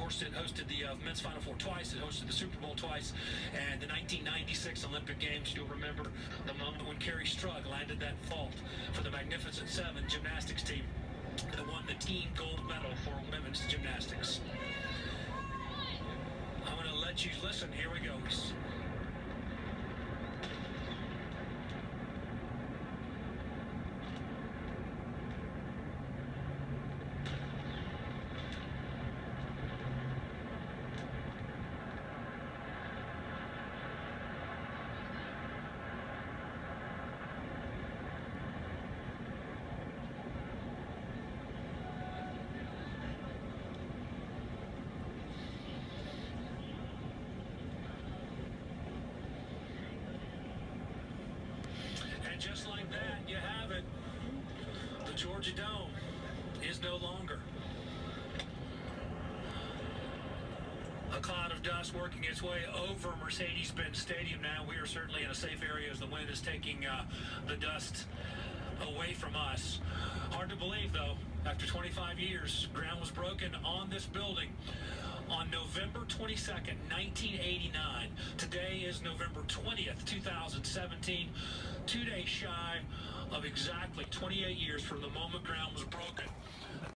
course, it hosted the men's Final Four twice. It hosted the Super Bowl twice. And the 1996 Olympic Games, you'll remember the moment when Carrie Strug landed that vault for the Magnificent Seven gymnastics team that won the team gold medal for women's gymnastics. I'm going to let you listen. Here we go. And just like that, you have it. The Georgia Dome is no longer a cloud of dust working its way over Mercedes-Benz Stadium. Now we are certainly in a safe area as the wind is taking the dust away from us. Hard to believe, though, after 25 years, ground was broken on this building on November 22nd, 1989. Today is November 20th, 2017. 2 days shy of exactly 28 years from the moment ground was broken.